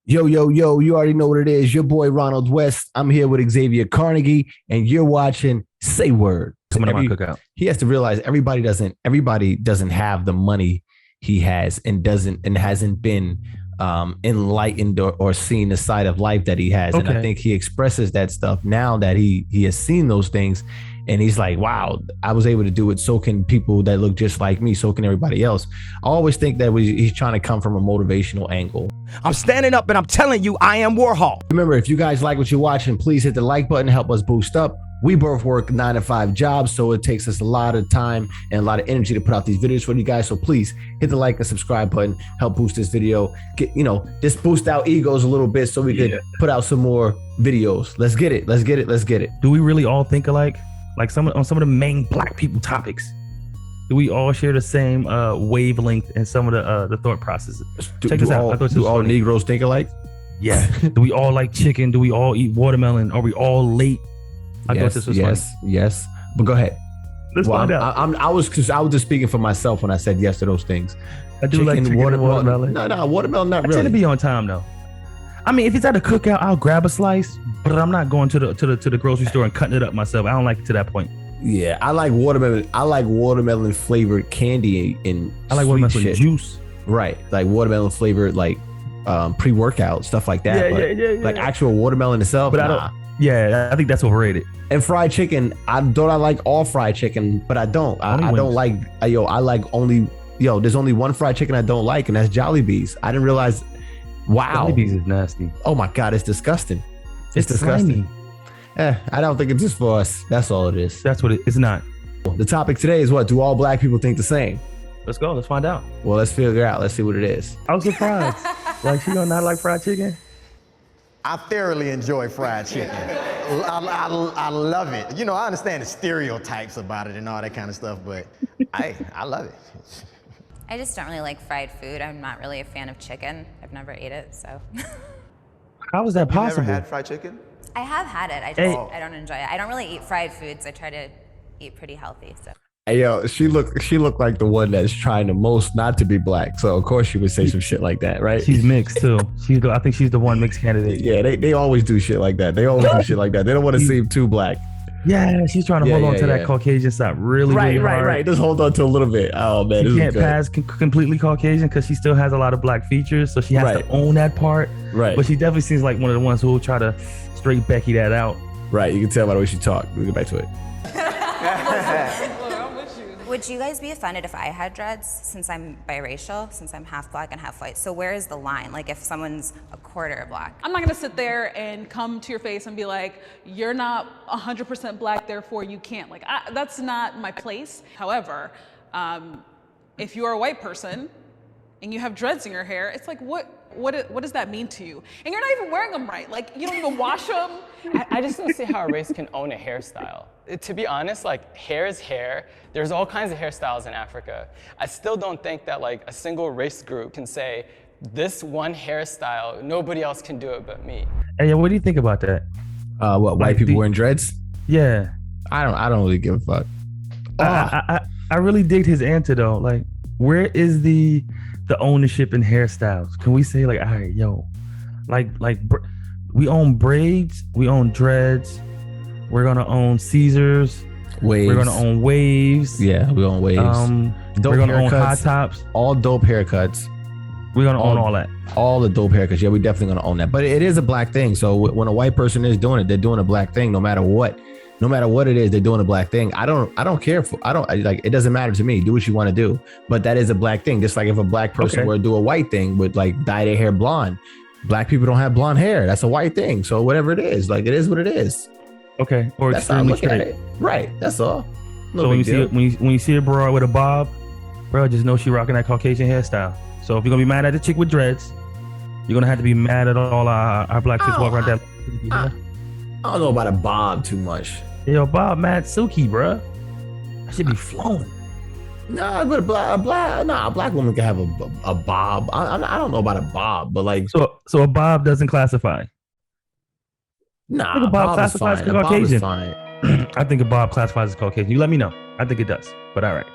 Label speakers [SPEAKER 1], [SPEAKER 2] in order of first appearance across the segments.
[SPEAKER 1] Yo, yo, yo, you already know what it is. Your boy Ronald West. I'm here with Xavier Carnegie, and you're watching Say Word.
[SPEAKER 2] Coming to my cookout.
[SPEAKER 1] He has to realize everybody doesn't have the money he has and hasn't been enlightened or seen the side of life that he has. And I think he expresses that stuff now that he has seen those things. And he's like, wow, I was able to do it. So can people that look just like me. So can everybody else. I always think that he's trying to come from a motivational angle.
[SPEAKER 3] I'm standing up and I'm telling you, I am Warhol.
[SPEAKER 1] Remember, if you guys like what you're watching, please hit the like button, help us boost up. We both work 9-to-5 jobs, so it takes us a lot of time and a lot of energy to put out these videos for you guys. So please hit the like and subscribe button, help boost this video. Just boost our egos a little bit so we could put out some more videos. Let's get it. Let's get it. Let's get it.
[SPEAKER 2] Do we really all think alike? Like on some of the main black people topics? Do we all share the same wavelength and some of the thought processes? Check this out.
[SPEAKER 1] Do all Negroes think alike?
[SPEAKER 2] Yeah. Do we all like chicken? Do we all eat watermelon? Are we all late? I thought this was funny.
[SPEAKER 1] Yes. But go ahead.
[SPEAKER 2] Let's find out.
[SPEAKER 1] I was just speaking for myself when I said yes to those things.
[SPEAKER 2] I do like chicken and watermelon.
[SPEAKER 1] No, watermelon not really.
[SPEAKER 2] I tend to be on time though. I mean, if it's at a cookout, I'll grab a slice, but I'm not going to the grocery store and cutting it up myself. I don't like it to that point.
[SPEAKER 1] Yeah, I like watermelon. I like watermelon flavored candy and
[SPEAKER 2] I like watermelon juice.
[SPEAKER 1] Right, like watermelon flavored like pre-workout stuff like that.
[SPEAKER 2] Yeah.
[SPEAKER 1] Like actual watermelon itself.
[SPEAKER 2] But I think that's overrated.
[SPEAKER 1] And fried chicken, I like all fried chicken, but I don't. I don't like. I like only. There's only one fried chicken I don't like, and that's Jollibee's. I didn't realize. Wow,
[SPEAKER 2] Jollibee's is nasty.
[SPEAKER 1] Oh my god, it's disgusting.
[SPEAKER 2] It's disgusting.
[SPEAKER 1] I don't think it's just for us. That's all it is.
[SPEAKER 2] That's what it's not.
[SPEAKER 1] The topic today is what? Do all black people think the same?
[SPEAKER 2] Let's go. Let's find out.
[SPEAKER 1] Well, let's figure out. Let's see what it is.
[SPEAKER 2] I was surprised. Like, she don't not like fried chicken?
[SPEAKER 4] I thoroughly enjoy fried chicken. I love it. I understand the stereotypes about it and all that kind of stuff, but I love it.
[SPEAKER 5] I just don't really like fried food. I'm not really a fan of chicken. I've never ate it, so.
[SPEAKER 2] How is that possible?
[SPEAKER 6] You never had fried chicken?
[SPEAKER 5] I have had it. I don't enjoy it. I don't really eat fried foods. I try to eat pretty healthy, so.
[SPEAKER 1] Hey, she looked like the one that's trying the most not to be black. So of course she would say some shit like that, right?
[SPEAKER 2] She's mixed too. I think she's the one mixed candidate.
[SPEAKER 1] Yeah, they always do shit like that. They always do shit like that. They don't want to seem too black.
[SPEAKER 2] Yeah, she's trying to hold on to that Caucasian side really hard.
[SPEAKER 1] Right. Just hold on to a little bit. Oh man,
[SPEAKER 2] she can't pass completely Caucasian because she still has a lot of black features, so she has to own that part.
[SPEAKER 1] Right.
[SPEAKER 2] But she definitely seems like one of the ones who will try to straight Becky that out.
[SPEAKER 1] Right. You can tell by the way she talked. We'll get back to it.
[SPEAKER 5] Would you guys be offended if I had dreads since I'm biracial, since I'm half black and half white? So where is the line? Like if someone's a quarter black?
[SPEAKER 7] I'm not gonna sit there and come to your face and be like, you're not 100% black, therefore you can't. Like, that's not my place. However, if you're a white person and you have dreads in your hair, it's like, what does that mean to you? And you're not even wearing them right. Like, you don't even wash them.
[SPEAKER 8] I just don't see how a race can own a hairstyle. To be honest, like, hair is hair. There's all kinds of hairstyles in Africa. I still don't think that like a single race group can say, this one hairstyle, nobody else can do it but me.
[SPEAKER 2] Hey, what do you think about that?
[SPEAKER 1] What, white people wearing dreads?
[SPEAKER 2] Yeah.
[SPEAKER 1] I don't really give a fuck.
[SPEAKER 2] I really dig his answer though. Like, where is the ownership in hairstyles? Can we say like, all right, yo, like we own braids, we own dreads, we're gonna own Caesars,
[SPEAKER 1] waves.
[SPEAKER 2] We're gonna own waves.
[SPEAKER 1] Yeah, we own waves.
[SPEAKER 2] We're gonna own high tops.
[SPEAKER 1] All dope haircuts.
[SPEAKER 2] We're gonna own all that.
[SPEAKER 1] All the dope haircuts. Yeah, we're definitely gonna own that. But it is a black thing. So when a white person is doing it, they're doing a black thing no matter what. No matter what it is, they're doing a black thing. I don't care for. It doesn't matter to me. Do what you want to do. But that is a black thing. Just like if a black person were to do a white thing with like dye their hair blonde, black people don't have blonde hair. That's a white thing. So whatever it is, like it is what it is.
[SPEAKER 2] Okay. Or
[SPEAKER 1] that's how I
[SPEAKER 2] extremely
[SPEAKER 1] look at
[SPEAKER 2] straight.
[SPEAKER 1] it. Right. That's all.
[SPEAKER 2] So when you see a broad with a bob, bro, just know she rocking that Caucasian hairstyle. So if you're gonna be mad at the chick with dreads, you're gonna have to be mad at all our black chicks walking around that.
[SPEAKER 1] I don't know about a bob too much.
[SPEAKER 2] Yo, Bob, mad silky, bro. I should be flowing.
[SPEAKER 1] Nah, but a black woman can have a bob. I don't know about a bob, but like
[SPEAKER 2] so a bob doesn't classify.
[SPEAKER 1] Nah,
[SPEAKER 2] I think a bob classifies as Caucasian.
[SPEAKER 1] Fine.
[SPEAKER 2] I think a bob classifies as Caucasian. You let me know. I think it does. But all right.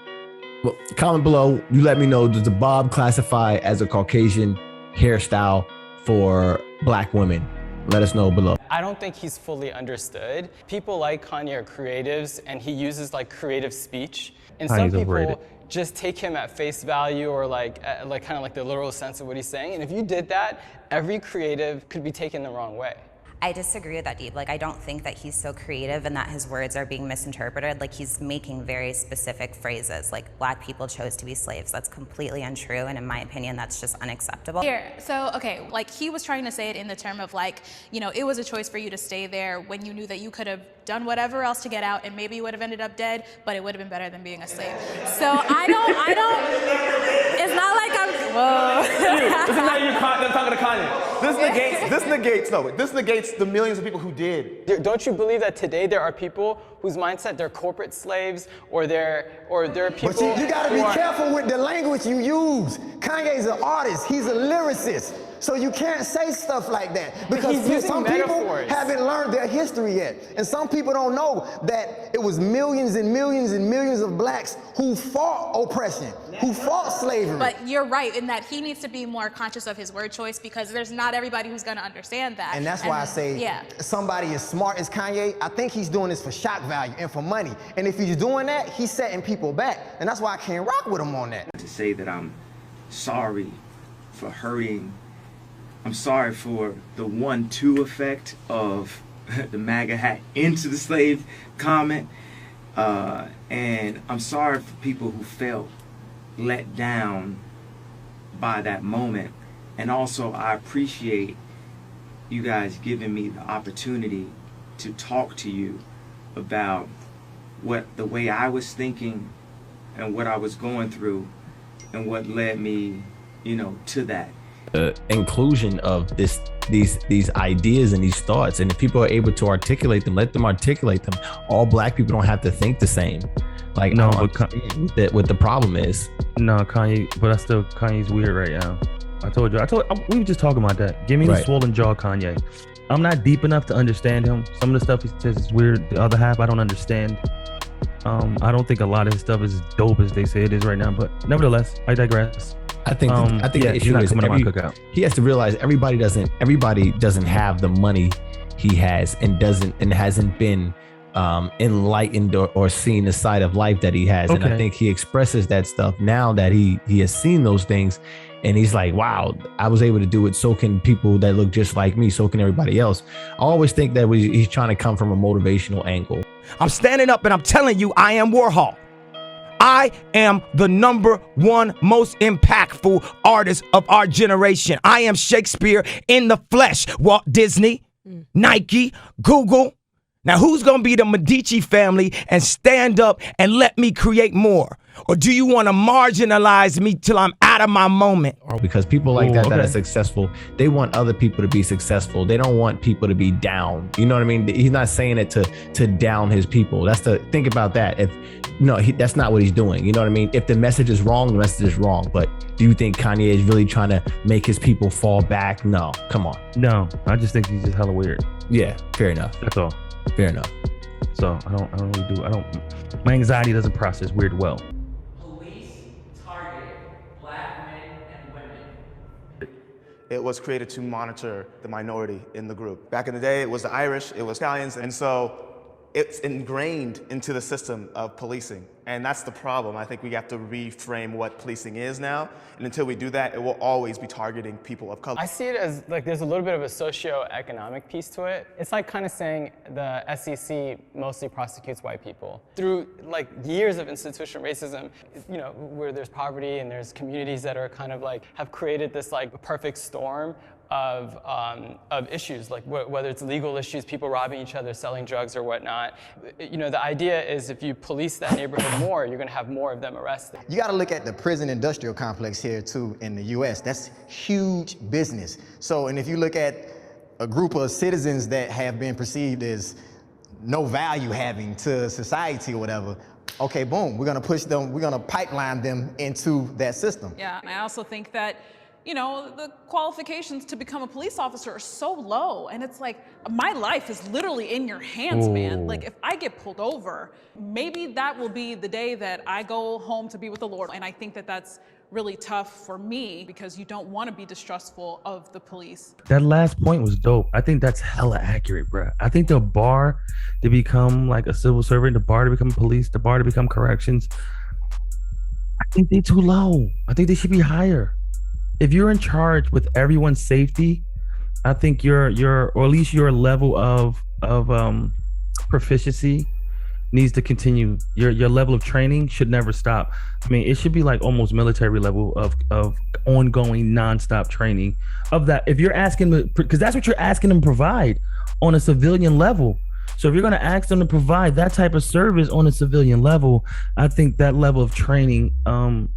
[SPEAKER 1] Well, comment below. You let me know. Does a bob classify as a Caucasian hairstyle for black women? Let us know below.
[SPEAKER 8] I don't think he's fully understood. People like Kanye are creatives, and he uses like creative speech. And some people just take him at face value, or like kind of like the literal sense of what he's saying. And if you did that, every creative could be taken the wrong way.
[SPEAKER 5] I disagree with that, Deep. Like, I don't think that he's so creative and that his words are being misinterpreted. Like, he's making very specific phrases, like black people chose to be slaves. That's completely untrue, and in my opinion, that's just unacceptable.
[SPEAKER 6] Here, so, okay, like he was trying to say it in the term of like, you know, it was a choice for you to stay there when you knew that you could have done whatever else to get out, and maybe you would have ended up dead, but it would have been better than being a slave. So I don't, it's not like I'm, whoa.
[SPEAKER 9] This is not you talking to Kanye. This negates the millions of people who did.
[SPEAKER 8] Don't you believe that today there are people whose mindset they're corporate slaves, or they're people?
[SPEAKER 4] But see, you gotta be careful with the language you use. Kanye's an artist, he's a lyricist. So you can't say stuff like that, because some people haven't learned their history yet. And some people don't know that it was millions and millions and millions of blacks who fought oppression, who fought slavery.
[SPEAKER 6] But you're right in that he needs to be more conscious of his word choice, because there's not everybody who's gonna understand that.
[SPEAKER 4] And that's why I say somebody as smart as Kanye, I think he's doing this for shock value and for money. And if he's doing that, he's setting people back. And that's why I can't rock with him on that.
[SPEAKER 10] To say that I'm sorry for hurting, I'm sorry for the 1-2 effect of the MAGA hat into the slave comment. And I'm sorry for people who felt let down by that moment. And also, I appreciate you guys giving me the opportunity to talk to you about the way I was thinking and what I was going through and what led me, to that.
[SPEAKER 1] Inclusion of these ideas and these thoughts, and if people are able to articulate them, let them articulate them. All black people don't have to think the same. Like, no, what the problem is.
[SPEAKER 2] No, Kanye, but Kanye's weird right now. We were just talking about that. Give me the swollen jaw, Kanye. I'm not deep enough to understand him. Some of the stuff he says is weird. The other half, I don't understand. I don't think a lot of his stuff is as dope as they say it is right now. But nevertheless, I digress.
[SPEAKER 1] I think the issue is he has to realize everybody doesn't have the money he has, and hasn't been enlightened or seen the side of life that he has. And I think he expresses that stuff now that he has seen those things, and he's like, wow, I was able to do it. So can people that look just like me. So can everybody else. I always think that he's trying to come from a motivational angle.
[SPEAKER 3] I'm standing up and I'm telling you, I am Warhol. I am the #1 most impactful artist of our generation. I am Shakespeare in the flesh. Walt Disney, Nike, Google. Now, who's going to be the Medici family and stand up and let me create more? Or do you want to marginalize me till I'm out of my moment?
[SPEAKER 1] Because people like that are successful, they want other people to be successful. They don't want people to be down. You know what I mean? He's not saying it to down his people. Think about that. That's not what he's doing. You know what I mean? If the message is wrong, the message is wrong. But do you think Kanye is really trying to make his people fall back? No, come on.
[SPEAKER 2] No, I just think he's just hella weird.
[SPEAKER 1] Yeah, fair enough.
[SPEAKER 2] That's all.
[SPEAKER 1] Fair enough.
[SPEAKER 2] So my anxiety doesn't process weird well.
[SPEAKER 9] It was created to monitor the minority in the group. Back in the day, it was the Irish, it was Italians, and so it's ingrained into the system of policing. And that's the problem. I think we have to reframe what policing is now. And until we do that, it will always be targeting people of color.
[SPEAKER 8] I see it as like there's a little bit of a socio-economic piece to it. It's like kind of saying the SEC mostly prosecutes white people. Through like years of institutional racism, where there's poverty and there's communities that are kind of like have created this like perfect storm of issues, like whether it's legal issues, people robbing each other, selling drugs or whatnot. The idea is if you police that neighborhood more, you're gonna have more of them arrested.
[SPEAKER 4] You gotta look at the prison industrial complex here too in the US. That's huge business. So, and if you look at a group of citizens that have been perceived as no value having to society or whatever, okay, boom, we're gonna push them, we're gonna pipeline them into that system.
[SPEAKER 7] Yeah, and I also think that the qualifications to become a police officer are so low, and it's like, my life is literally in your hands, man. Like, if I get pulled over, maybe that will be the day that I go home to be with the Lord, and I think that that's really tough for me because you don't want to be distrustful of the police.
[SPEAKER 2] That last point was dope. I think that's hella accurate, bro. I think the bar to become like a civil servant, the bar to become police, the bar to become corrections, I think they too low. I think they should be higher. If you're in charge with everyone's safety, I think or at least your level of proficiency needs to continue. Your level of training should never stop. I mean, it should be like almost military level of ongoing nonstop training of that. If you're asking them, because that's what you're asking them to provide on a civilian level. So if you're going to ask them to provide that type of service on a civilian level, I think that level of training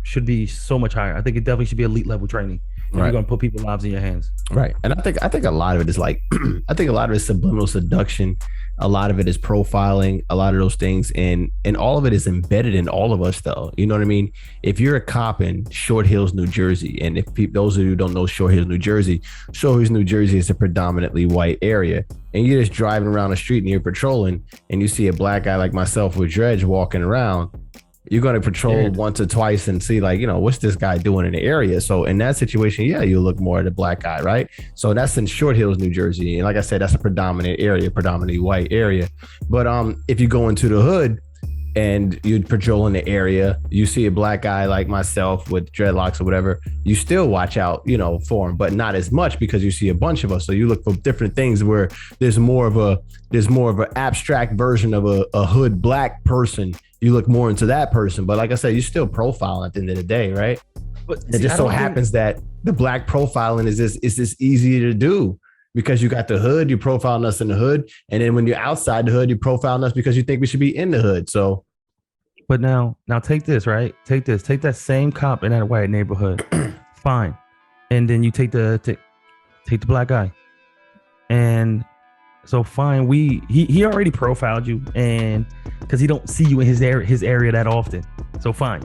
[SPEAKER 2] should be so much higher. I think it definitely should be elite level training. If you're going to put people's lives in your hands.
[SPEAKER 1] Right. And I think a lot of it is like, I think a lot of it is subliminal seduction. A lot of it is profiling, a lot of those things. And all of it is embedded in all of us, though. You know what I mean? If you're a cop in Short Hills, New Jersey, and if those of you who don't know Short Hills, New Jersey is a predominantly white area. And you're just driving around the street and you're patrolling and you see a black guy like myself with dreads walking around, you're going to patrol once or twice and see like, what's this guy doing in the area? So in that situation, you look more at a black guy, right? So that's in Short Hills, New Jersey. And like I said, that's a predominantly white area. But if you go into the hood and you patrol in the area, you see a black guy like myself with dreadlocks or whatever, you still watch out, for him, but not as much because you see a bunch of us. So you look for different things where there's more of an abstract version of a hood black person. You look more into that person. But like I said, you still profile at the end of the day, right? But it just so happens that the black profiling is this easier to do because you got the hood, you profiling us in the hood. And then when you're outside the hood, you profiling us because you think we should be in the hood. So.
[SPEAKER 2] But now take this, right? Take that same cop in that white neighborhood. Fine. And then you take the black guy. And so fine, he already profiled you, and because he don't see you in his area that often. So fine.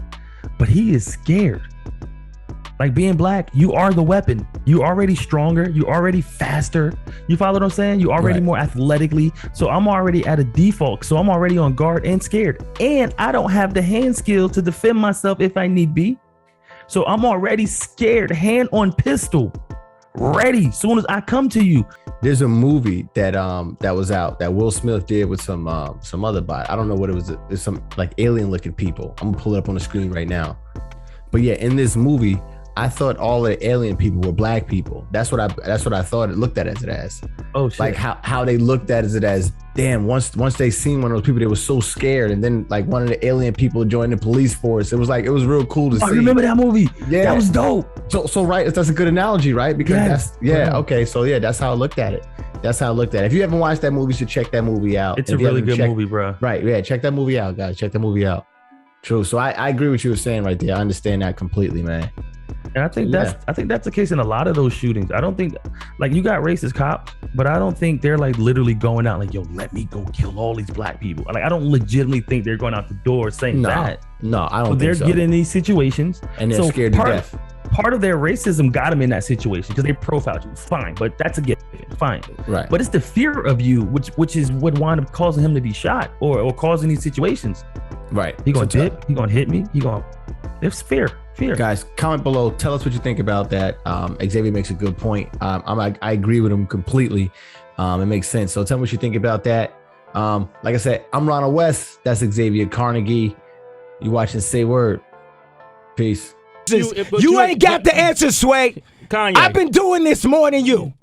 [SPEAKER 2] But he is scared. Like being black, you are the weapon. You already stronger, you already faster. You follow what I'm saying? You already more athletically. So I'm already at a default. So I'm already on guard and scared. And I don't have the hand skill to defend myself if I need be. So I'm already scared, hand on pistol, ready soon as I come to you.
[SPEAKER 1] There's a movie that was out that Will Smith did with some other bot. I don't know what it was. It's some like alien looking people. I'm gonna pull it up on the screen right now. But yeah, in this movie, I thought all the alien people were black people. That's what I thought it looked at it as. Oh shit. Like how they looked at it as, damn, once they seen one of those people, they were so scared. And then like one of the alien people joined the police force. It was real cool to see.
[SPEAKER 2] I remember that movie. Yeah. That was dope.
[SPEAKER 1] So right, that's a good analogy, right? Because okay. So yeah, that's how I looked at it. If you haven't watched that movie, you should check that movie out.
[SPEAKER 2] It's a really good movie, bro.
[SPEAKER 1] Right. Yeah. Check that movie out, guys. Check that movie out. True. So I agree with what you were saying right there. I understand that completely, man.
[SPEAKER 2] And I think that's the case in a lot of those shootings. I don't think like you got racist cops, but I don't think they're like literally going out like, yo, let me go kill all these black people. Like I don't legitimately think they're going out the door saying that.
[SPEAKER 1] No, I don't think
[SPEAKER 2] they're
[SPEAKER 1] so.
[SPEAKER 2] getting in these situations
[SPEAKER 1] and they're scared to death.
[SPEAKER 2] Part of their racism got them in that situation because they profiled you. Fine, but that's a given. Fine.
[SPEAKER 1] Right.
[SPEAKER 2] But it's the fear of you, which is what wound up causing him to be shot or causing these situations.
[SPEAKER 1] Right.
[SPEAKER 2] He gonna dip. He gonna hit me. It's fear.
[SPEAKER 1] Guys, comment below. Tell us what you think about that. Xavier makes a good point. I agree with him completely. It makes sense. So tell me what you think about that. Like I said, I'm Ronald West. That's Xavier Carnegie. You watching Say Word. Peace.
[SPEAKER 3] You ain't got the answer, Sway.
[SPEAKER 2] Kanye.
[SPEAKER 3] I've been doing this more than you.